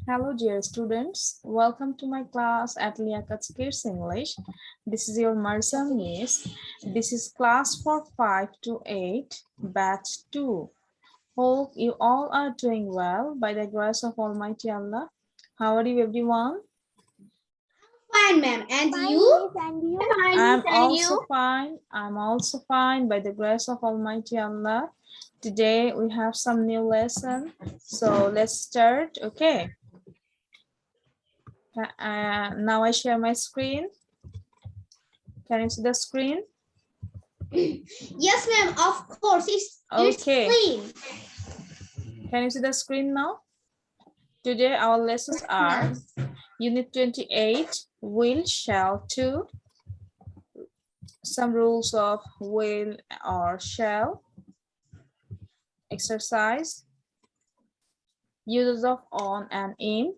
Hello, dear students. Welcome to my class at Liakat's Kids English. This is your Marza Miss. This is class for 5 to 8, batch 2. Hope you all are doing well by the grace of Almighty Allah. How are you, everyone? Fine, ma'am. And Fine, you? miss, and you? I'm also fine. I'm also fine by the grace of Almighty Allah. Today we have some new lesson. So let's start. Okay. Now I share my screen. Can you see the screen? Yes, ma'am. Of course. It's Okay. clean. Can you see the screen now? Today our lessons are Unit 28, will, shall, to, some rules of will or shall, exercise, uses of on and in,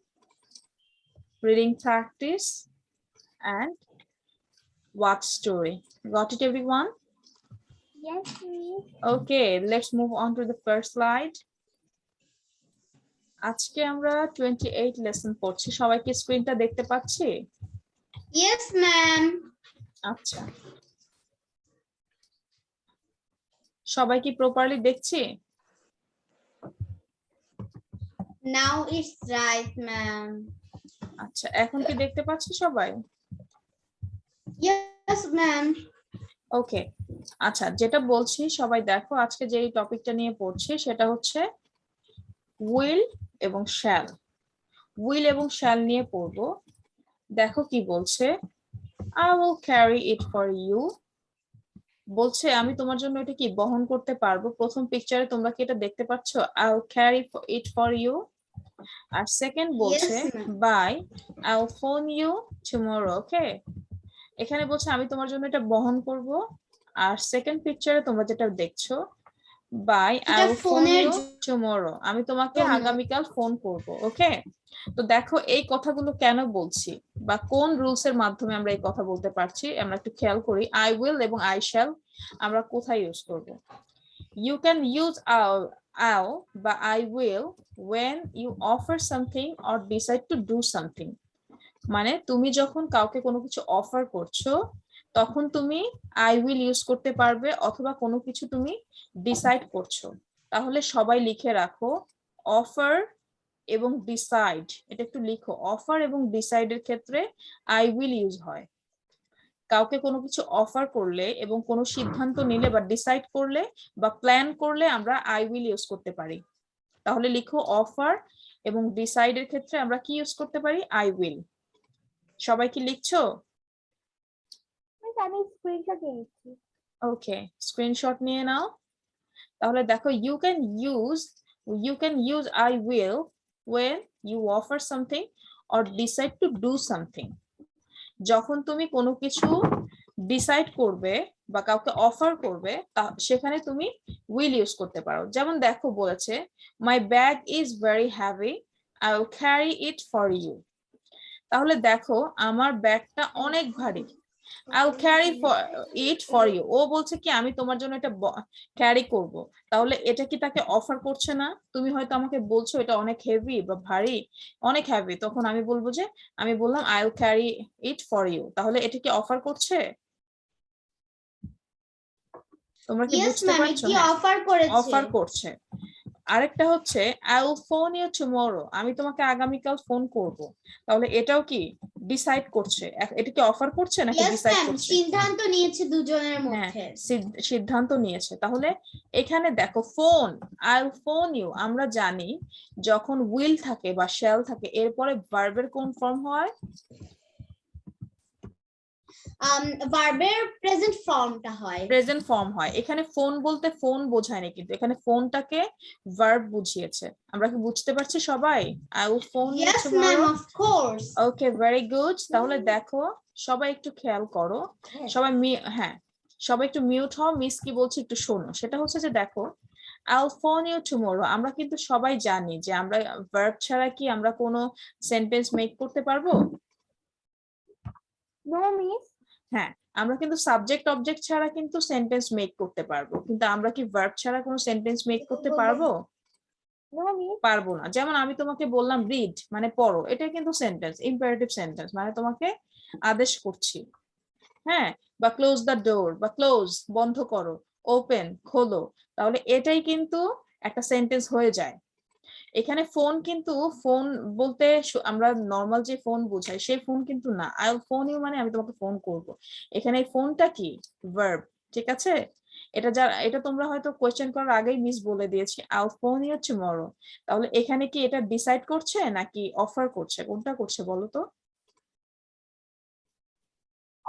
reading practice, and what story. Got it, everyone? Yes, miss. Okay, let's move on to the first slide. আজকে আমরা 28 lesson পড়ছি। সবাই কি স্ক্রিনটা দেখতে পাচ্ছি? Yes, ma'am. আচ্ছা। সবাই কি প্রপারলি দেখছি? Now it's right, ma'am. আচ্ছা, এখন কি দেখতে পাচ্ছি সবাই? Yes, ma'am. ওকে। আচ্ছা, যেটা বলছি সবাই দেখো, আজকে যে টপিকটা নিয়ে পড়ছি সেটা হচ্ছে will এবং shall। will এবং shall নিয়ে পড়বো। দেখো কি বলছে, I will carry it for you। বলছে আমি তোমার জন্য এটা কি বহন করতে পারবো। প্রথম পিকচারে তোমরা কি এটা দেখতে পাচ্ছ? I will carry it for you। আর সেকেন্ড বলছে bye I will phone you tomorrow। Okay, এখানে বলছে আমি তোমার জন্য এটা বহন করব। আর সেকেন্ড পিকচারে তোমরা যেটা দেখছো by I will phone you tomorrow, আমি তোমাকে আগামীকাল ফোন করব। ওকে, তো দেখো এই কথাগুলো কেন বলছি বা কোন রুলস এর মাধ্যমে আমরা এই কথা বলতে পারছি আমরা একটু খেয়াল করি। I will এবং I shall আমরা কোথায় ইউজ করব? You can use I'll বা I will when you offer something or decide to do something। মানে তুমি যখন কাউকে কোনো কিছু অফার করছো তখন তুমি I will ইউজ করতে পারবে, অথবা কোনো কিছু তুমি ডিসাইড করছো। তাহলে সবাই লিখে রাখো অফার এবং ডিসাইড, এটা একটু লিখো। অফার এবং ডিসাইডের ক্ষেত্রে I will ইউজ হয়। কাউকে কোনো কিছু অফার করলে এবং কোনো সিদ্ধান্ত নিলে বা ডিসাইড করলে বা প্ল্যান করলে আমরা I will ইউজ করতে পারি। তাহলে লিখো অফার এবং ডিসাইডের ক্ষেত্রে আমরা কি ইউজ করতে পারি? I will। সবাই কি লিখছো? মিস, আমি স্ক্রিনশট নিচ্ছি। ওকে, স্ক্রিনশট নিয়ে নাও। তাহলে দেখো you can use I will when you offer something or decide to do something। যখন তুমি কোনো কিছু ডিসাইড করবে বা কাউকে অফার করবে সেখানে তুমি will ইউজ করতে পারো। যেমন দেখো বলেছে my bag is very heavy, I will carry it for you। তাহলে দেখো আমার ব্যাগটা অনেক ভারী, I'll carry it for you। ও বলছে কি আমি তোমার জন্য এটা ক্যারি করব। তাহলে এটা কি তাকে অফার করছে না? তুমি হয়তো আমাকে বলছো এটা অনেক হেভি বা ভারী, অনেক হেভি, তখন আমি বলবো যে আমি বললাম I'll carry it for you। তাহলে এটা কি অফার করছে? তোমরা কি বুঝতে পারছো? অফার করছে। আরেকটা হচ্ছে I will phone you tomorrow, আমি তোমাকে আগামীকাল ফোন করব। তাহলে এটাও কি ডিসাইড করছে? এটা কি অফার করছে নাকি ডিসাইড করছে? সিদ্ধান্ত নিয়েছে দুজনের মধ্যে। সিদ্ধান্ত নিয়েছে। তাহলে এখানে দেখো phone, I will phone you, আমরা জানি যখন will থাকে বা shall থাকে এরপরে ভার্বের কোন ফর্ম হয়? ভার্বের প্রেজেন্ট ফর্মটা হয়। প্রেজেন্ট ফর্ম হয়। এখানে ফোন বলতে ফোন বোঝায় না, কিন্তু এখানে ফোনটাকে ভার্ব বুঝিয়েছে। আমরা কি বুঝতে পারছি সবাই? I will phone you tomorrow। Yes ma'am, of course. Okay, very good. তাহলে দেখো সবাই একটু খেয়াল করো, সবাই হ্যাঁ সবাই একটু মিউট হও। মিস কি বলছি একটু শোনো। সেটা হচ্ছে যে দেখো I'll phone you tomorrow, আমরা কিন্তু সবাই জানি যে আমরা ভার্ব ছাড়া কি আমরা কোনো সেন্টেন্স মেক করতে পারবো? No miss. হ্যাঁ, আমরা কিন্তু সাবজেক্ট অবজেক্ট ছাড়া কিন্তু সেন্টেন্স মেক করতে পারবো, কিন্তু আমরা কি ভার্ব ছাড়া কোনো সেন্টেন্স মেক করতে পারবো? No, miss. পারবো না। যেমন আমি তোমাকে বললাম রিড মানে পড়ো, এটা কিন্তু সেন্টেন্স, ইম্পারেটিভ সেন্টেন্স, মানে তোমাকে আদেশ করছি। হ্যাঁ, বা ক্লোজ দ্য ডোর, বা ক্লোজ বন্ধ করো, ওপেন খোলো, তাহলে এটাই কিন্তু একটা সেন্টেন্স হয়ে যায়। এখানে ফোন কিন্তু, ফোন বলতে আমরা নর্মাল যে ফোন বোঝাই সেই ফোন কিন্তু না। আই উইল ফোন ইউ মানে আমি তোমাকে ফোন করব। এখানে এই ফোনটা কি ভার্ব, ঠিক আছে? এটা তোমরা হয়তো কোয়েশ্চেন করার আগেই মিস বলে দিয়েছি, I will phone you tomorrow. তাহলে এখানে কি এটা ডিসাইড করছে নাকি অফার করছে, কোনটা করছে বলো তো?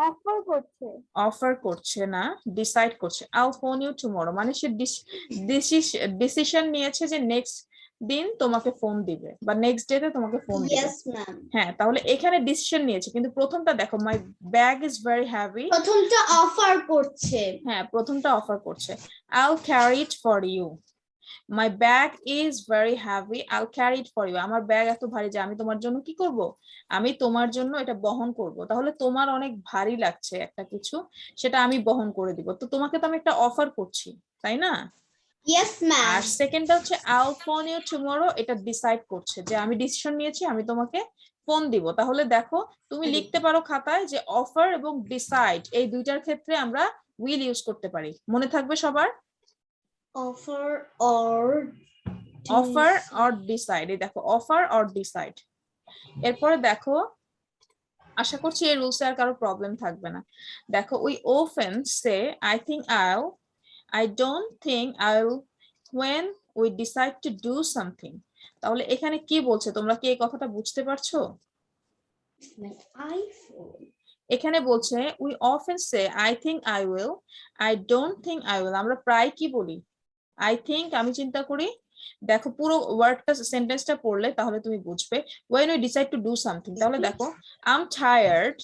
Offer করছে। অফার করছে না, ডিসাইড করছে। I will phone you tomorrow মানে সে ডিসিশন নিয়েছে যে নেক্সট দিন তোমাকে ফোন দিবে বা নেক্সট ডেতে তোমাকে ফোন দিবে। Yes, ma'am. হ্যাঁ, তাহলে এখানে ডিসিশন নিয়েছে, কিন্তু প্রথমটা দেখো, my bag is very heavy. প্রথমটা অফার করছে। হ্যাঁ, প্রথমটা অফার করছে, I'll carry it for you. My bag is very heavy, I'll carry it for you. আমার ব্যাগ এত ভারী যে আমি তোমার জন্য কি করব, আমি তোমার জন্য এটা বহন করব। তাহলে তোমার অনেক ভারী লাগছে একটা কিছু, সেটা আমি বহন করে দিব। তো তোমাকে তো আমি একটা অফার করছি, তাই না? Yes, ma'am. আর সেকেন্ডটা হচ্ছে আইল ফোন ইউ টুমরো, এটা ডিসাইড করছে যে আমি ডিসিশন নিয়েছি, আমি তোমাকে ফোন দিব। তাহলে দেখো, তুমি লিখতে পারো খাতায় যে অফার এবং ডিসাইড এই দুইটার ক্ষেত্রে আমরা উইল ইউজ করতে পারি। মনে থাকবে সবার? Offer or offer or decide, এই দেখো অফার অর ডিসাইড। এরপরে দেখো, আশা করছি এই রুলসে আর কারো প্রবলেম থাকবে না। দেখো, we often say I think I'll, I don't think I'll when we decide to do something. তাহলে এখানে কি বলছে, তোমরা কি এই কথাটা বুঝতে পারছো? iPhone. এখানে বলছে we often say I think I will, I don't think I will। আমরা প্রায় কি বলি? I think, আমি চিন্তা করি। দেখো পুরো ওয়ার্ডটা সেন্টেন্সটা পড়লে তাহলে তুমি বুঝবে। when we decide to do something, তাহলে দেখো I'm tired,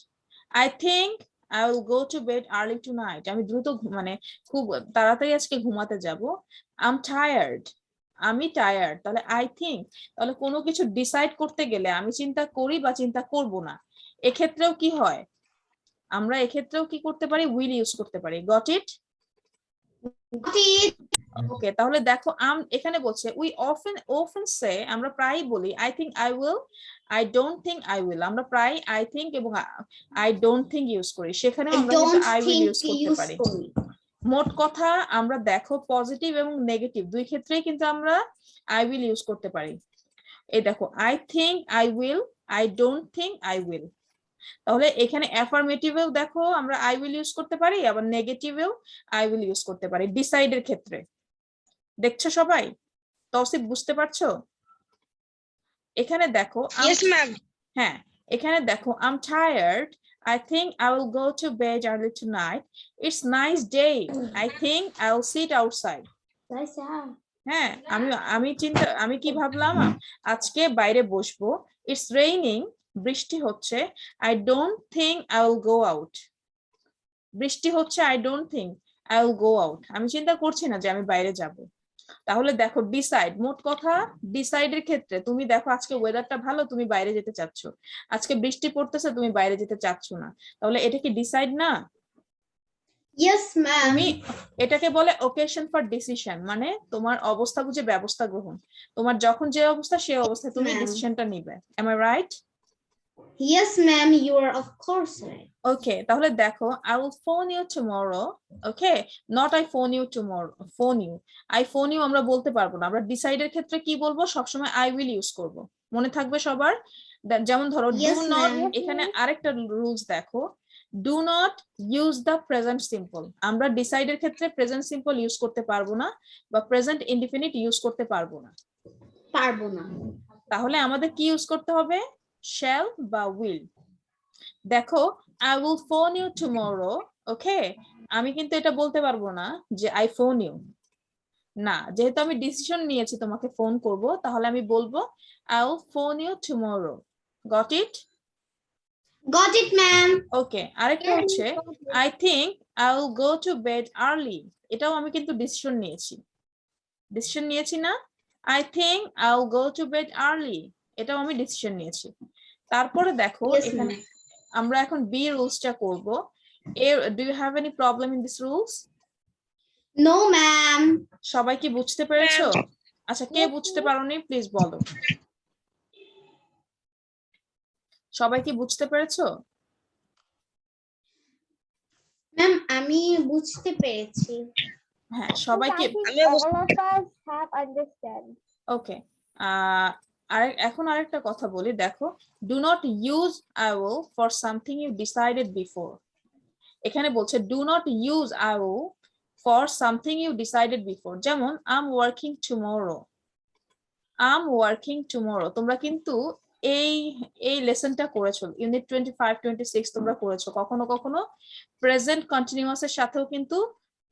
I think I will go to bed early tonight। আমি দ্রুত মানে খুব তাড়াতাড়ি আজকে ঘুমাতে যাব। I'm tired, আমি টায়ার্ড। তাহলে আই থিঙ্ক, তাহলে কোনো কিছু ডিসাইড করতে গেলে আমি চিন্তা করি বা চিন্তা করব না, এক্ষেত্রেও কি হয়, আমরা এক্ষেত্রেও কি করতে পারি, উইল ইউজ করতে পারি। Got it? Got it. ওকে, তাহলে দেখো এখানে বলছে উই often সে, আমরা প্রায়ই বলি I think I will, I don't think I will. আমরা প্রায় আই থিঙ্ক এবং আই ডোন্ট থিঙ্ক ইউজ করি, সেখানেও I আমরা কিন্তু don't I will think use করতে পারি। useful. মোট কথা আমরা দেখো পজিটিভ এবং নেগেটিভ দুই ক্ষেত্রেই কিন্তু আমরা আই উইল ইউজ করতে পারি। এই দেখো, I think I will, I don't think I will. তাহলে এখানে অ্যাফার্মেটিভেও দেখো আমরা আই উইল ইউজ করতে পারি, আবার নেগেটিভেও আই উইল ইউজ করতে পারি ডিসাইডের ক্ষেত্রে। দেখছো সবাই? তৌসিফ বুঝতে পারছো? এখানে দেখো, Yes, ma'am. হ্যাঁ, এখানে দেখো I am tired, I think I will go to bed early tonight. It's nice day. I think I will sit outside. হ্যাঁ, আমি কি ভাবলাম, আজকে বাইরে বসবো। It's raining, বৃষ্টি হচ্ছে। I don't think I will go out. বৃষ্টি হচ্ছে, I don't think I will go out। আমি চিন্তা করছি না যে আমি বাইরে যাব। তাহলে দেখো ডিসাইড, মোট কথা ডিসাইডের ক্ষেত্রে তুমি দেখো আজকে ওয়েদারটা ভালো, তুমি বাইরে যেতে চাচ্ছ। আজকে বৃষ্টি পড়তেছে, তুমি বাইরে যেতে চাচ্ছ না। তাহলে এটা কি ডিসাইড না? Yes, ma'am. তুমি এটাকে বলে ওকেশন ফর ডিসিশন, মানে তোমার অবস্থা বুঝে ব্যবস্থা গ্রহণ। তোমার যখন যে অবস্থা সেই অবস্থায় তুমি ma'am. ডিসিশনটা নিবে। Am I right? Yes, ma'am. You are of course right. Okay, তাহলে দেখো I will phone you tomorrow. Okay, not I phone you tomorrow, phone you. I phone you আমরা বলতে পারবো না, আমরা ডিসাইডের ক্ষেত্রে কি বলবো, সবসময় আই উইল ইউজ করব। মনে থাকবে সবার? যেমন ধরো ডু Yes, নট, ma'am. এখানে আরেকটা রুলস দেখো, do not use the present simple. আমরা ডিসাইডের ক্ষেত্রে প্রেজেন্ট সিম্পল ইউজ করতে পারবো না, বা প্রেজেন্ট ইনডিফিনিট ইউজ করতে পারবো না। পারবো না। তাহলে আমাদের কি ইউজ করতে হবে, শ্যাল বা উইল। দেখো I will phone you tomorrow, ওকে, আমি কিন্তু এটা বলতে পারবো না যে I phone you, না, যেহেতু আমি ডিসিশন নিয়েছি তোমাকে ফোন করব, তাহলে আমি বলবো I will phone you tomorrow. Got it? Got it, ma'am. ওকে, আরেকটা হচ্ছে I think I will go to bed early। এটাও আমি কিন্তু ডিসিশন নিয়েছি না? I think I will go to bed early, এটাও আমি ডিসিশন নিয়েছি। তারপরে দেখো Yes, এখানে ma'am. আমরা এখন বি রুলসটা করব। Do you have any problem in this rules? No, ma'am. সবাই কি বুঝতে পেরেছো? আচ্ছা, কে Yes, বুঝতে miss. পারোনি প্লিজ বলো। সবাই কি বুঝতে পেরেছো? ম্যাম আমি বুঝতে পেরেছি। হ্যাঁ, Miss, সবাইকে। I think all of us have understand. ওকে, এখন আরেকটা কথা বলি, দেখো, do not use I will for something you decided before. এখানে বলছে do not use I will for something you decided before. যেমন I am working tomorrow, I am working tomorrow. তোমরা কিন্তু এই এই লেসনটা করেছো, ইউনিট 25 26 তোমরা করেছো। কখনো কখনো প্রেজেন্ট কন্টিনিউয়াস এর সাথেও কিন্তু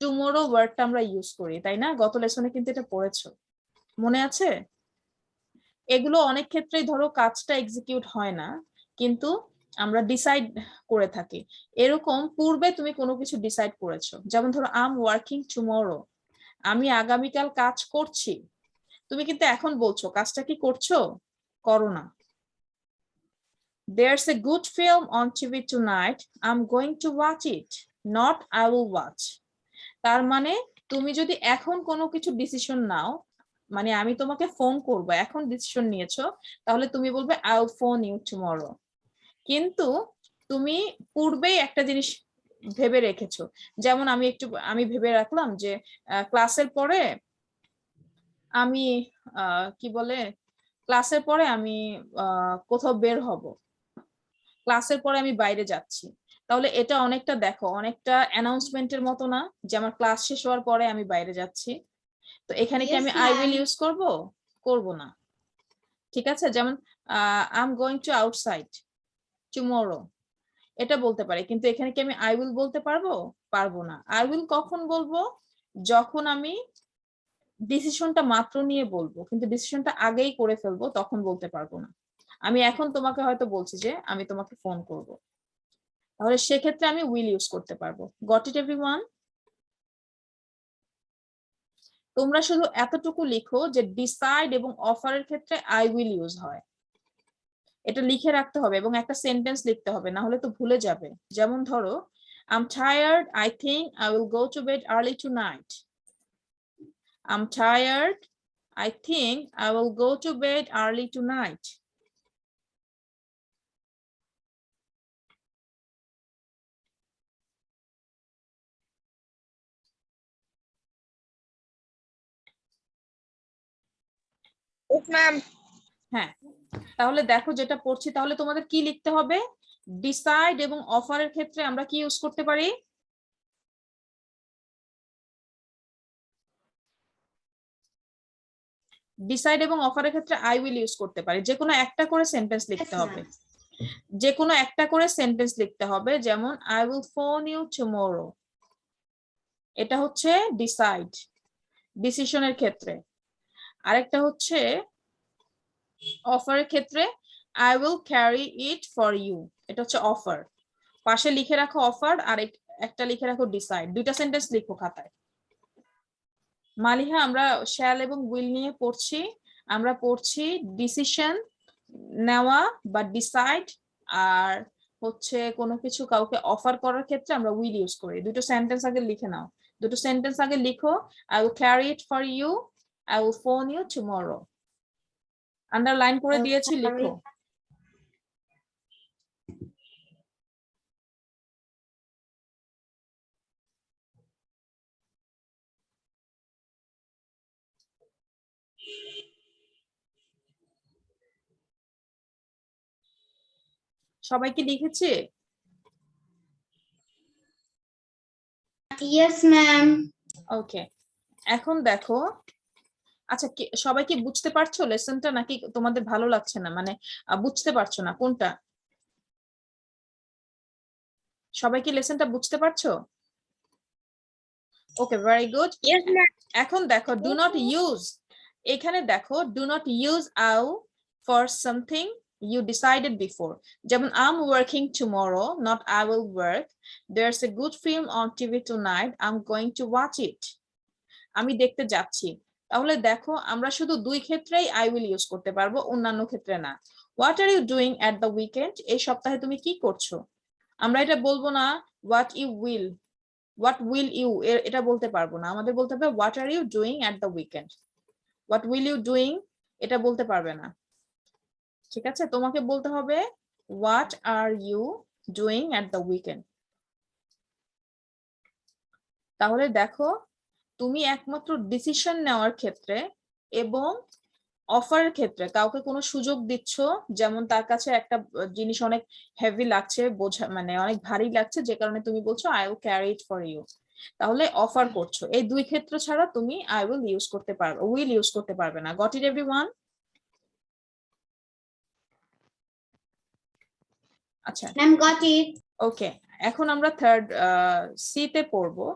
টুমরো ওয়ার্ডটা আমরা ইউজ করি, তাই না? গত লেসনে কিন্তু এটা পড়েছো, মনে আছে? এগুলো অনেক ক্ষেত্রেই ধরো কাজটা এক্সিকিউট হয় না, কিন্তু আমরা ডিসাইড করে থাকি। এরকম পূর্বে তুমি কোনো কিছু ডিসাইড করেছো, যেমন ধরো আই এম ওয়ার্কিং টুমরো, আমি আগামীকাল কাজ করছি। তুমি কিন্তু এখন বলছো কাজটা কি করছো, করো না। There's a good film on TV tonight, I'm going to watch it, not I will watch। তার মানে তুমি যদি এখন কোনো কিছু ডিসিশন নাও, মানে আমি তোমাকে ফোন করব, এখন ডিসিশন নিয়েছো, তাহলে তুমি বলবে I will phone you tomorrow. কিন্তু তুমি পূর্বেই একটা জিনিস ভেবে রেখেছো, যেমন আমি ভেবে রাখলাম যে ক্লাসের পরে আমি কি বলে, ক্লাসের পরে আমি কোথাও বের হব, ক্লাসের পরে আমি বাইরে যাচ্ছি। তাহলে এটা অনেকটা দেখো, অনেকটা অ্যানাউন্সমেন্টের মতো না, যে আমার ক্লাস শেষ হওয়ার পরে আমি বাইরে যাচ্ছি। তো এখানে কি Yes, আমি আই উইল ma'am. ইউজ করব? করব না, ঠিক আছে? যেমন I am going two outside tomorrow, এটা বলতে পারি, কিন্তু এখানে কি আমি আই উইল বলতে পারবো? পারবো না। আই উইল কখন বলবো? যখন আমি ডিসিশনটা মাত্র নিয়ে বলবো, কিন্তু ডিসিশনটা আগেই করে ফেলবো, তখন বলতে পারবো না। আমি এখন তোমাকে হয়তো বলছি যে আমি তোমাকে ফোন করব, তাহলে সেক্ষেত্রে আমি উইল ইউজ করতে পারবো। Got it everyone? তোমরা শুধু এতটুকু লিখো যে ডিসাইড এবং অফারের ক্ষেত্রে আই উইল ইউজ হয়, এটা লিখে রাখতে হবে এবং একটা সেন্টেন্স লিখতে হবে, না হলে তো ভুলে যাবে। যেমন ধরো, I am tired, I think I will go to bed early tonight. I am tired, I think I will go to bed early tonight. Yes, ma'am. হ্যাঁ, তাহলে দেখো যেটা পড়ছি, তাহলে তোমাদের কি লিখতে হবে? ডিসাইড এবং অফারের ক্ষেত্রে আমরা কি ইউজ করতে পারি? ডিসাইড এবং অফারের ক্ষেত্রে আই উইল ইউজ করতে পারি। যে কোনো একটা করে সেন্টেন্স Yes, লিখতে হবে, ma'am. যে কোনো একটা করে সেন্টেন্স লিখতে হবে। যেমন I will phone you tomorrow, এটা হচ্ছে ডিসাইড, ডিসিশনের ক্ষেত্রে। আরেকটা হচ্ছে অফারের ক্ষেত্রে, I will carry it for you, এটা হচ্ছে অফার। পাশে লিখে রাখো অফার, আর একটা লিখে রাখো ডিসাইড। দুইটা সেন্টেন্স লিখো খাতায়। মালিহা, আমরা শ্যাল এবং উইল নিয়ে পড়ছি। আমরা পড়ছি ডিসিশন নেওয়া বা ডিসাইড, আর হচ্ছে কোনো কিছু কাউকে অফার করার ক্ষেত্রে আমরা উইল ইউজ করি। দুটো সেন্টেন্স আগে লিখে নাও, দুটো সেন্টেন্স আগে লিখো। I will carry it for you, I will phone you tomorrow. Underline করে দিয়েছি, লিখো। সবাই কি লিখেছে? Yes, ma'am. ওকে, এখন দেখো, আচ্ছা সবাই কি বুঝতে পারছো লেসনটা, নাকি তোমাদের ভালো লাগছে না, মানে বুঝতে পারছো না কোনটা? সবাই কি লেসনটা বুঝতে পারছো? Okay, very good. Yes, ma'am. এখন দেখো, ডু নট ইউজ, এখানে দেখো do not use I for something you decided before. যেমন I am working tomorrow, not I will work. There's a good film on TV tonight, I am going to watch it, আমি দেখতে যাচ্ছি। তাহলে দেখো, আমরা শুধু দুই ক্ষেত্রেই আই উইল ইউজ করতে পারবো, অন্যান্য ক্ষেত্রে না। What are you doing at the weekend, এই সপ্তাহে তুমি কি করছো। আমরা এটা বলবো না what you will, what will you, এটা বলতে পারবো না। আমাদের বলতে হবে what are you doing at the weekend. what will you doing এটা বলতে পারবে না, ঠিক আছে? তোমাকে বলতে হবে what are you doing at the weekend। তাহলে দেখো তুমি একমাত্র ডিসিশন নেওয়ার ক্ষেত্রে এবং অফারের ক্ষেত্রে কাউকে কোনো সুযোগ দিচ্ছ, যেমন তার কাছে একটা জিনিস অনেক হেভি লাগছে, বোঝা মানে অনেক ভারী লাগছে, যে কারণে তুমি বলছো I will carry it for you, তাহলে অফার করছো। এই দুই ক্ষেত্র ছাড়া তুমি আই উইল ইউজ করতে পারবে, উইল ইউজ করতে পারবে না। Got it everyone? আচ্ছা, Ma'am, got it. ওকে, এখন আমরা থার্ড সি তে পড়বো।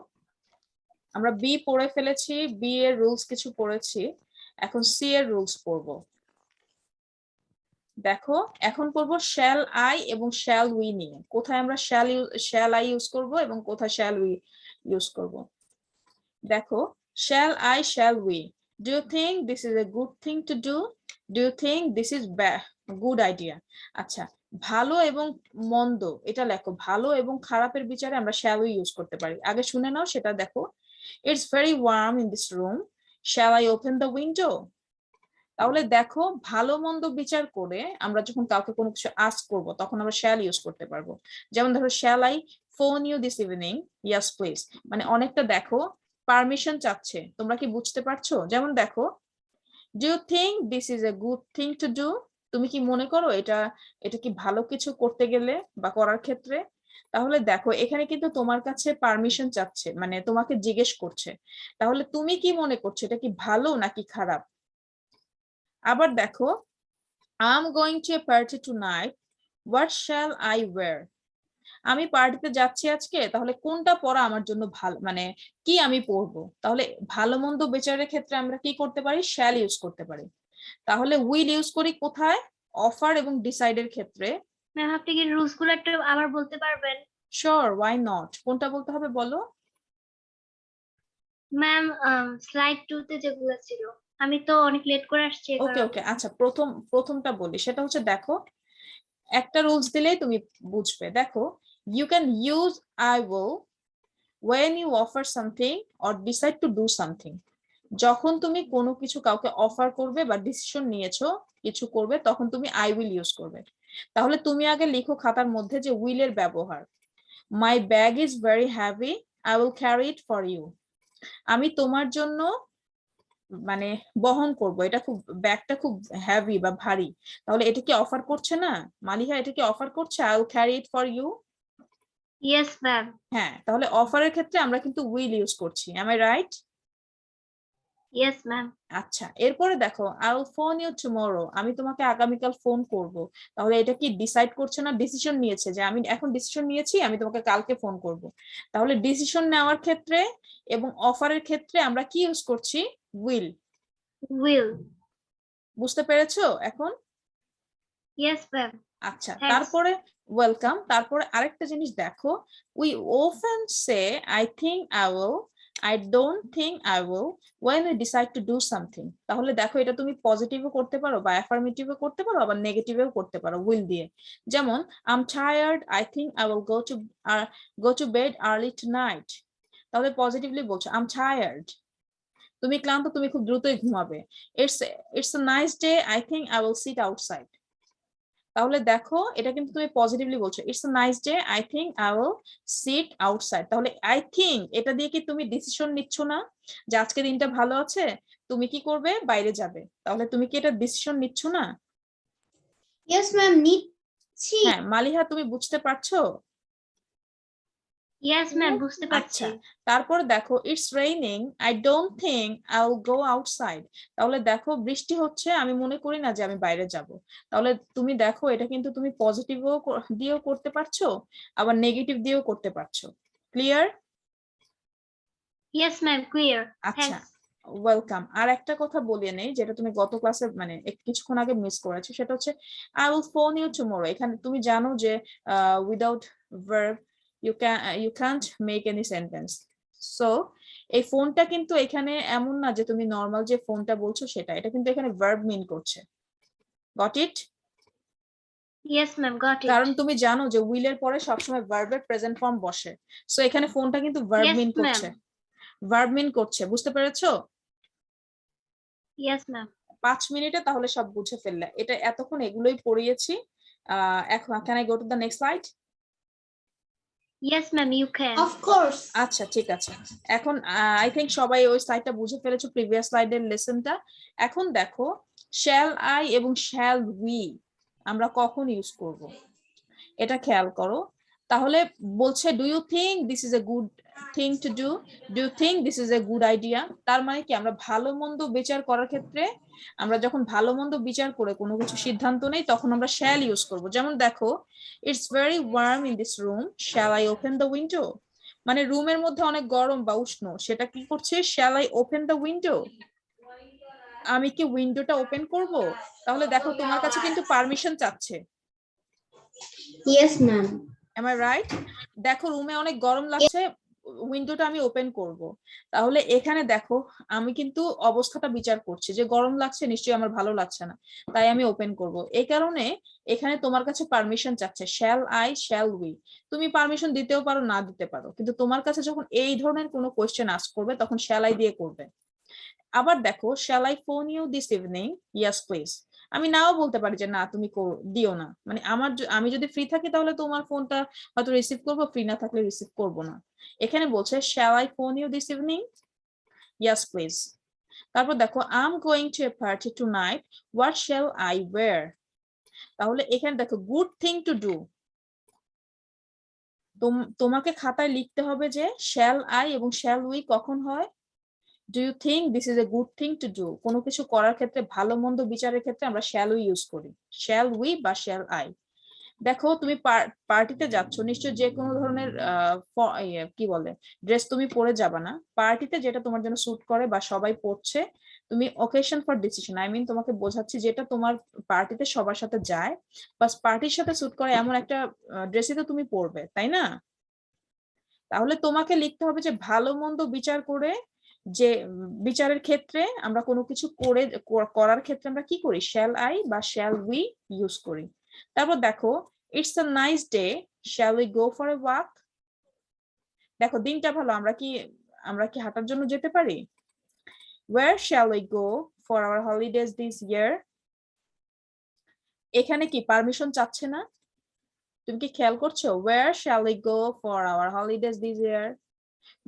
আমরা বি পড়ে ফেলেছি, বি এর রুলস কিছু পড়েছি, এখন সি এর রুলস পড়বো। দেখো এখন পড়বো শ্যাল আই এবং শ্যাল উই নিয়ে। কোথায় আমরা শ্যাল আই ইউজ করব এবং কোথায় শ্যাল উই ইউজ করব। দেখো shall I shall we, do you think this is a good thing to do, do you think this is good idea. আচ্ছা, ভালো এবং মন্দ এটা লেখো, ভালো এবং খারাপের বিচারে আমরা শ্যাল উই ইউজ করতে পারি। আগে শুনে নাও সেটা। দেখো it's very warm in this room, shall I open the window. তাহলে দেখো ভালো মন্দ বিচার করে আমরা যখন কাউকে কোনো কিছু আস্ক করব তখন আমরা শ্যাল ইউজ করতে পারবো। যেমন ধরো shall I phone you this evening, yes please, মানে অনেকটা দেখো পারমিশন চাচ্ছে। তোমরা কি বুঝতে পারছো? যেমন দেখো do you think this is a good thing to do, তুমি কি মনে করো এটা এটা কি ভালো কিছু করতে গেলে বা করার ক্ষেত্রে। তাহলে দেখো এখানে কিন্তু তোমার কাছে পারমিশন চাচ্ছে, মানে তোমাকে জিজ্ঞেস করছে, তাহলে তুমি কি মনে করছো এটা কি ভালো নাকি খারাপ। আবার দেখো I'm going to a party tonight, what shall I wear, আমি পার্টিতে যাচ্ছি আজকে, তাহলে কোনটা পরা আমার জন্য ভালো, মানে কি আমি পরবো। তাহলে ভালো মন্দ বিচারের ক্ষেত্রে আমরা কি করতে পারি, শ্যাল ইউজ করতে পারি। তাহলে উইল ইউজ করি কোথায়, অফার এবং ডিসাইডের ক্ষেত্রে। ম্যাম আপনি কি রুলস গুলো একটু আবার বলতে পারবেন? শিওর, ওয়াই নট, কোনটা বলতে হবে বলো। ম্যাম স্লাইড 2 তে যেগুলো ছিল, আমি তো অনেক লেট করে আসছি এই ওকে কারণে। ওকে, আচ্ছা প্রথমটা বলি, সেটা হচ্ছে দেখো একটা রুলস দিলেই তুমি বুঝবে। দেখো you can use I will when you offer something or decide to do something, যখন তুমি কোনো কিছু কাউকে অফার করবে বা ডিসিশন নিয়েছো কিছু করবে তখন তুমি আই উইল ইউজ করবে। তাহলে তুমি আগে লিখো খাতার মধ্যে যে উইলের ব্যবহার। My bag is very heavy, I will carry it for you, আমি তোমার জন্য মানে বহন করব, এটা খুব ব্যাগটা খুব হ্যাভি বা ভারী, তাহলে এটা কি অফার করছে না মালিহা, এটা কি অফার করছে I will carry it for you. Yes ma'am. হ্যাঁ, তাহলে অফারের ক্ষেত্রে আমরা কিন্তু উইল ইউজ করছি, am I right? Yes ma'am. আচ্ছা, এরপরে দেখো I will phone you tomorrow, আমি তোমাকে আগামীকাল ফোন করব, তাহলে এটা কি ডিসাইড করছে না, ডিসিশন নিয়েছে যে আমি এখন ডিসিশন নিয়েছি আমি তোমাকে কালকে ফোন করব। তাহলে ডিসিশন নেওয়ার ক্ষেত্রে এবং অফারের ক্ষেত্রে আমরা কি ইউজ করছি, উইল। উইল। বুঝতে পেরেছো এখন? Yes ma'am. আচ্ছা, Thanks. তারপরে ওয়েলকাম, তারপরে আরেকটা জিনিস দেখো, we often say I think I will, I don't think I will when we decide to do something। তাহলে দেখো এটা তুমি পজিটিভও করতে পারো বা অ্যাফার্মেটিভও করতে পারো, আবার নেগেটিভও করতে পারো উইল দিয়ে। যেমন I'm tired, I think I will go to bed early tonight, তাহলে পজিটিভলি বলছো I'm tired, তুমি ক্লান্ত, তুমি খুব দ্রুতই ঘুমাবে। It's a nice day, I think I will sit outside, তাহলে দেখো এটা কিন্তু তুমি পজিটিভলি বলছো, it's a nice day, I think I will seat outside. তাহলে আই থিংক এটা দিয়ে কি তুমি ডিসিশন নিচ্ছ না যে আজকে দিনটা ভালো আছে, তুমি কি করবে, বাইরে যাবে, তাহলে তুমি কি এটা ডিসিশন নিচ্ছ না। Yes, ma'am. নিচ্ছি। হ্যাঁ মালিহা, তুমি বুঝতে পারছো? ইয়েস ম্যাম, বুঝতে পারছি। আচ্ছা, তারপর দেখো it's raining, I don't think I will go outside, তাহলে দেখো বৃষ্টি হচ্ছে, আমি মনে করি না যে আমি বাইরে যাব। তাহলে তুমি দেখো এটা কিন্তু তুমি পজিটিভও দিয়েও করতে পারছো আবার নেগেটিভ দিয়েও করতে পারছো। ক্লিয়ার? Yes ma'am, clear. আচ্ছা, থ্যাঙ্কস। ওয়েলকাম। আর একটা কথা বলিয়ে নেই যেটা তুমি গত ক্লাসে মানে কিছুক্ষণ আগে মিস করেছো, সেটা হচ্ছে I will phone you tomorrow. এখানে তুমি জানো যে without verb you can't make any sentence, so এই ফোনটা কিন্তু এখানে এমন না যে তুমি নর্মাল যে ফোনটা বলছো সেটা, এটা কিন্তু এখানে ভার্ব মিন করছে। Got it? Yes ma'am, got it. কারণ তুমি জানো যে উইলের পরে সবসময় ভার্বের প্রেজেন্ট ফর্ম বসে, সো এখানে ফোনটা কিন্তু ভার্ব Yes, মিন করছে, ma'am. ভার্ব মিন করছে। বুঝতে পেরেছো? Yes, ma'am. 5 মিনিটে তাহলে সব বুঝে ফেললে। এটা এতক্ষণ এগুলোই পড়িয়েছি। এখন can I go to the next slide? Yes, ma'am, you can. Of course. আচ্ছা ঠিক আছে। এখন আই থিংক সবাই ওই স্লাইডটা বুঝে ফেলেছো, প্রিভিয়াস স্লাইডের লেসনটা। এখন দেখো শ্যাল আই এবং শ্যাল উই আমরা কখন ইউজ করব এটা খেয়াল করো। তাহলে বলছে do you think this is a good thing to do, do you think this is a good idea. তার মানে কি আমরা ভালো মন্দ বিচার করার ক্ষেত্রে আমরা যখন ভালো মন্দ বিচার করে কোনো কিছু সিদ্ধান্ত নেই তখন আমরা শ্যাল ইউজ করব। যেমন দেখো it's very warm in this room, shall I open the window. মানে রুমের মধ্যে অনেক গরম বা উষ্ণ, সেটা কি করছে shall I open the window, আমি কি উইন্ডোটা ওপেন করব। তাহলে দেখো তোমার কাছে কিন্তু পারমিশন চাচ্ছে। Yes, ma'am. am I right? দেখো রুমে অনেক গরম লাগছে, উইন্ডোটা আমি ওপেন করব। তাহলে এখানে দেখো আমি কিন্তু অবস্থাটা বিচার করছি যে গরম লাগছে, নিশ্চয়ই আমার ভালো লাগছে না, তাই আমি ওপেন করব। এই কারণে এখানে তোমার কাছে পারমিশন চাচ্ছে শ্যাল আই শ্যাল উই। তুমি পারমিশন দিতেও পারো না দিতে পারো, কিন্তু তোমার কাছে যখন এই ধরনের কোনো কোয়েশ্চেন আস্ক করবে তখন শ্যাল আই দিয়ে করবে। আবার দেখো shall I phone you this evening, yes please. আমি নাও বলতে পারি যে না তুমি দিও না, মানে আমি যদি ফ্রি থাকি তাহলে তোমার ফোনটা হয়তো রিসিভ করবো, ফ্রি না থাকলে রিসিভ করবো না। এখানে বলছে shall I phone you this evening, yes please. তারপর দেখো I am going to a party tonight, what shall I wear. তাহলে এখানে দেখো গুড থিং টু ডু, তোমাকে খাতায় লিখতে হবে যে শ্যাল আই এবং শ্যাল উই কখন হয়। Do you think this is a good thing to do, কোনো কিছু করার ক্ষেত্রে ভালো মন্দ বিচারের ক্ষেত্রে আমরা শ্যাল উই ইউজ করি, শ্যাল উই বা শ্যাল আই। দেখো তুমি পার্টিতে যাচ্ছ, নিশ্চয় যে কোনো ধরনের কি বলে ড্রেস তুমি পরে যাবা না পার্টিতে, যেটা তোমার জন্য স্যুট করে বা সবাই পরছে। তুমি occasion for decision, I mean তোমাকে বোঝাচ্ছি যেটা তোমার পার্টিতে সবার সাথে যায় বা পার্টির সাথে স্যুট করে এমন একটা ড্রেসই তো তুমি পরবে, তাই না? তাহলে তোমাকে লিখতে হবে যে ভালো মন্দ বিচার করে, যে বিচারের ক্ষেত্রে আমরা কোনো কিছু করার ক্ষেত্রে আমরা কি করি শ্যাল আই বা শ্যাল উই ইউজ করি। তারপর দেখো it's a nice day, shall we go for a walk. দেখো দিনটা ভালো, আমরা কি হাঁটার জন্য যেতে পারি। Where shall we go for our holidays this year. এখানে কি পারমিশন চাচ্ছে না, তুমি কি খেয়াল করছো where shall we go for our holidays this year,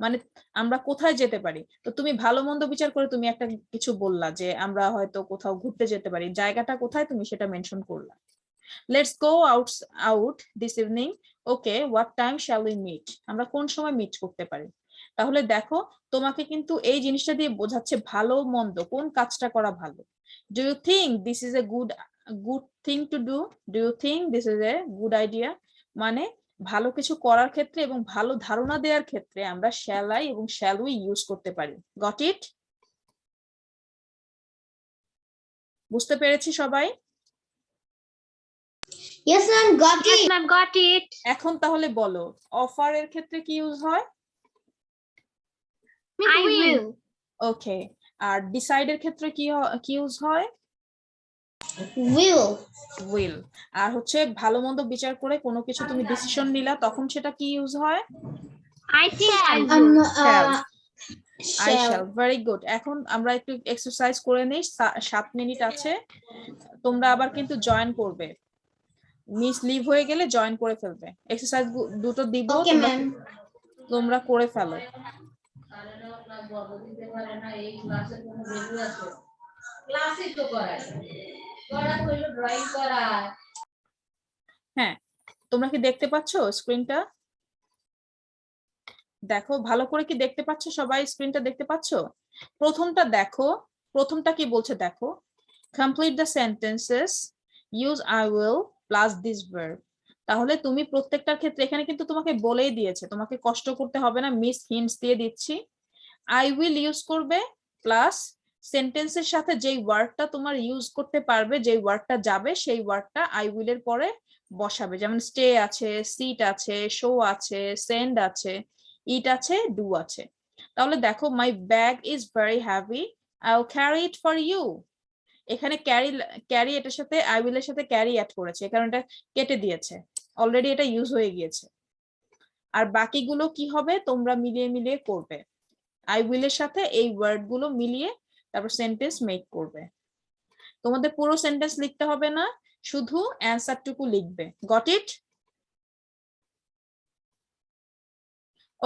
মানে আমরা কোথায় যেতে পারি। তো তুমি ভালো মন্দ বিচার করে তুমি একটা কিছু বললা যে আমরা হয়তো কোথাও ঘুরতে যেতে পারি, জায়গাটা কোথায় তুমি সেটা মেনশন করলা। Let's go out this evening, okay what time shall we meet, আমরা কোন সময় মিট করতে পারি। তাহলে দেখো তোমাকে কিন্তু এই জিনিসটা দিয়ে বোঝাচ্ছে ভালো মন্দ কোন কাজটা করা ভালো। Do you think this is a good thing to do, do you think this is a good idea, মানে ভালো কিছু করার ক্ষেত্রে এবং ভালো ধারণা দেওয়ার ক্ষেত্রে আমরা শ্যাল আই এবং শ্যাল উই ইউজ করতে পারি। Got it? বুঝতে পেরেছি সবাই? Yes, ma'am. Got Yes, it. ma'am, got it. এখন তাহলে বলো অফার এর ক্ষেত্রে কি ইউজ হয়। I will. ওকে, আর ডিসাইড এর ক্ষেত্রে কি ইউজ হয়। Will. উইল। আর হচ্ছে ভালো মন্দ বিচার করে কোনো কিছু তুমি ডিসিশন নিলা তখন সেটা কি ইউজ হয়। I think I Um, will. Shall. I shall. shall. Very good. এখন আমরা একটু এক্সারসাইজ করে নেই, 7 মিনিট আছে, তোমরা আবার কিন্তু জয়েন করবে, মিস লিভ হয়ে গেলে জয়েন করে ফেলবে। এক্সারসাইজ দুটো দিব, Okay, ma'am. তোমরা করে ফেলো। হ্যাঁ, তোমরা কি দেখতে পাচ্ছ স্ক্রিনটা? দেখো ভালো করে কি দেখতে পাচ্ছ সবাই, স্ক্রিনটা দেখতে পাচ্ছ? প্রথমটা দেখো, প্রথমটা কি বলছে দেখো, complete the sentences, use I will plus this verb. তাহলে তুমি প্রত্যেকটার ক্ষেত্রে এখানে কিন্তু তোমাকে বলেই দিয়েছে, তোমাকে কষ্ট করতে হবে না, মিস হিন্টস দিয়ে দিচ্ছি। আই উইল ইউজ করবে প্লাস সেন্টেন্সের সাথে যেই ওয়ার্ডটা তোমার ইউজ করতে পারবে, যেই ওয়ার্ডটা যাবে সেই ওয়ার্ডটা আই উইল এর পরে বসাবে। যেমন স্টে আছে, সিট আছে, শো আছে, সেন্ড আছে, ইট আছে, ডু আছে। তাহলে দেখো my bag is very heavy, I will carry it for you. এখানে ক্যারি এটার সাথে আই উইল এর সাথে ক্যারি অ্যাড করেছে, কারণ এটা কেটে দিয়েছে, অলরেডি এটা ইউজ হয়ে গিয়েছে। আর বাকিগুলো কি হবে তোমরা মিলিয়ে মিলিয়ে করবে, আই উইল এর সাথে এই ওয়ার্ড গুলো মিলিয়ে তারপর সেন্টেন্স মেক করবে। তোমাদের পুরো সেন্টেন্স লিখতে হবে না, শুধু অ্যান্সারটুকু লিখবে। Got it?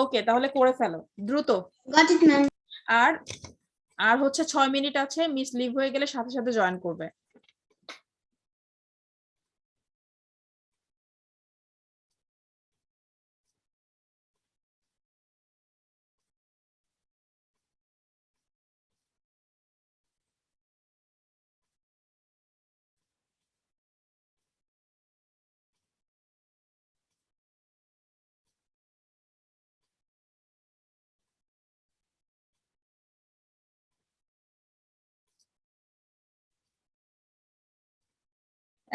ওকে, তাহলে করে ফেলো দ্রুত। Got it, ma'am. আর আর হচ্ছে 6 মিনিট আছে, মিস লিভ হয়ে গেলে সাথে সাথে জয়েন করবে।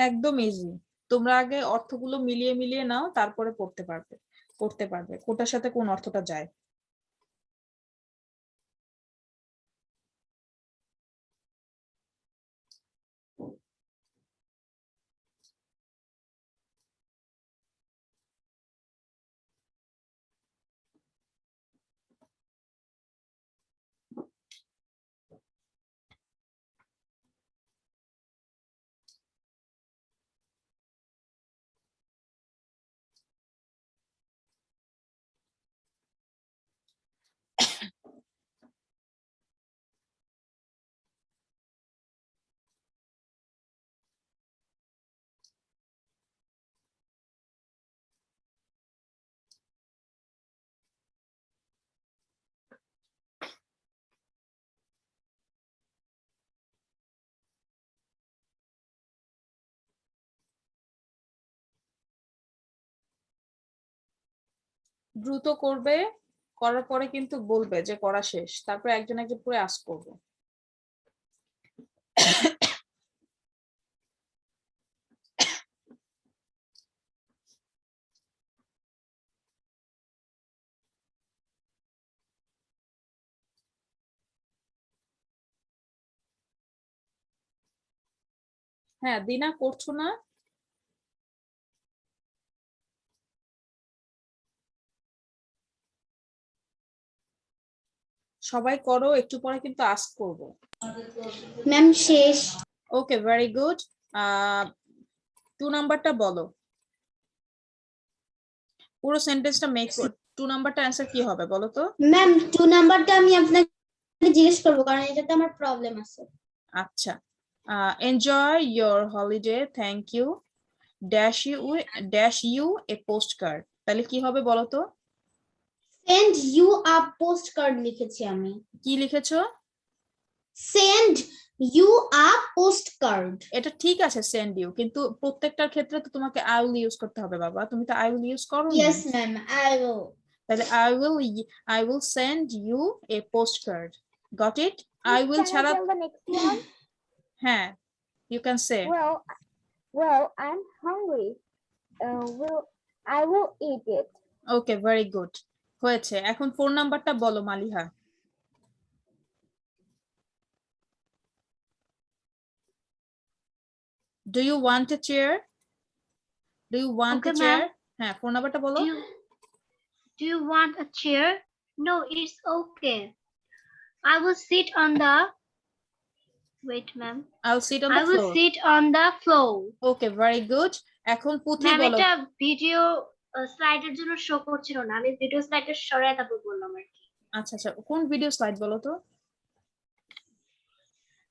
একদম ইজি। তোমরা আগে অর্থগুলো মিলিয়ে মিলিয়ে নাও, তারপরে পড়তে পারবে কোটার সাথে কোন অর্থটা যায়। দ্রুত করবে, করার পরে কিন্তু বলবে যে করা শেষ, তারপরে একজন একজন করে আস্ক করবে। হ্যাঁ দিনা, করছো না? সবাই করো, একটু পরে কিন্তু আস্ক করবো। Ma'am, শেষ। ওকে, ভেরি গুড। 2 নাম্বারটা বলো, পুরো সেন্টেন্সটা মেক। 2 নাম্বারটা অ্যান্সার কি হবে বলো তো? ম্যাম 2 নাম্বারটা আমি আপনাকে জিজ্ঞেস করবো, কারণ এটাতে আমার প্রবলেম আছে। আচ্ছা, enjoy your holiday, thank you, dash you a postcard. তাহলে কি হবে বলো তো? Send you a postcard লিখেছি আমি। কি লিখেছো? Send you a postcard. এটা ঠিক আছে, সেন্ড ইউ, কিন্তু প্রত্যেকটার ক্ষেত্রে তো তোমাকে আই উইল ইউজ করতে হবে বাবা, তুমি তো আই উইল ইউজ করো না। Yes ma'am, I will. তাহলে I will send you a postcard. Got it? I will Can I ছাড়া tell the next one? হ্যাঁ, you can say. Well, I'm hungry. I will eat it. Okay, very good, হয়েছে। এখন 4 নাম্বারটা বলো মালিহা। Do you want a chair? Do you want a Okay, chair? ma'am. হ্যাঁ, 4 নাম্বারটা বলো। Do you want a chair? No, it's okay. I will sit on the. Wait, ma'am. I will sit on I the will floor. sit on the floor. Okay, very good. এখন পুথি ma'am বলো। এটা video স্লাইডের জন্য show করছিল না, আমি video স্লাইডটা সরাই তারপর বললাম আর কি। আচ্ছা আচ্ছা, কোন ভিডিও স্লাইড বলো তো?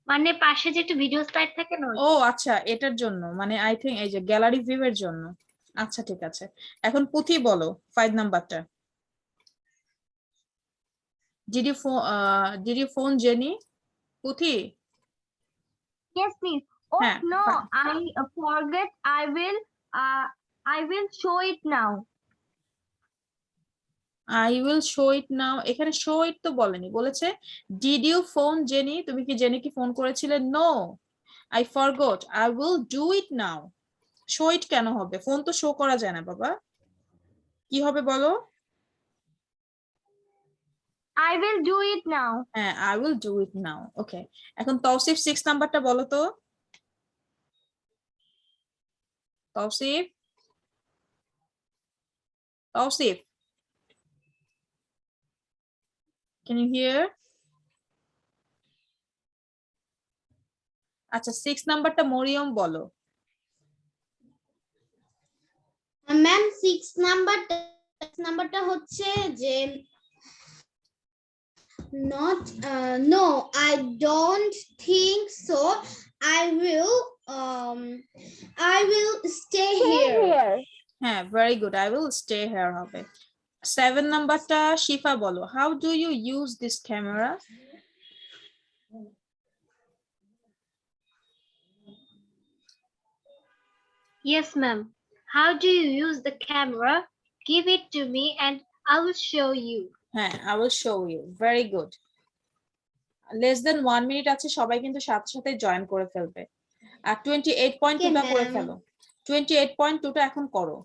মানে পাশে যে একটা ভিডিও স্লাইড থাকে না। ও আচ্ছা, এটার জন্য, মানে আই থিঙ্ক এই যে গ্যালারি ভিউ এর জন্য। আচ্ছা ঠিক আছে, এখন পুথি বলো 5 নাম্বারটা। Did you phone Jenny? পুথি। Yes, please. Oh হ্যাঁ, no, I forget. I will show it now. I will show it now. এখানে শো ইট তো বলেনি, বলেছে ডিড ইউ ফোন জেনি। তুমি কি জেনিকে ফোন করেছিলে? No, I forgot, I will do it now. Show it কেন হবে? ফোন তো শো করা যায় না বাবা। কি হবে বলো? I will do it now. হ্যাঁ, আই উইল ডু ইট নাও। ওকে, এখন তৌসিফ 6 নাম্বারটা বলো তো। Tausif, Tausif, can you hear? আচ্ছা 6 নাম্বারটা মরিয়ম বলো। ম্যাম 6 নাম্বারটা হচ্ছে যে not no, I don't think so. I will stay here. হ্যাঁ very good, I will stay here হবে। 7 নাম্বারটা শিফা বলো, how do you use this camera? Yes, ma'am. How do you use the camera? Give it to me and I will show you. হ্যাঁ I will show you, very good. less than 1 minute আছে, সবাই কিন্তু সাথে সাথে join করে ফেলবে। আর 28.2টা করে ma'am. ফেলো, 28.2টা এখন করো।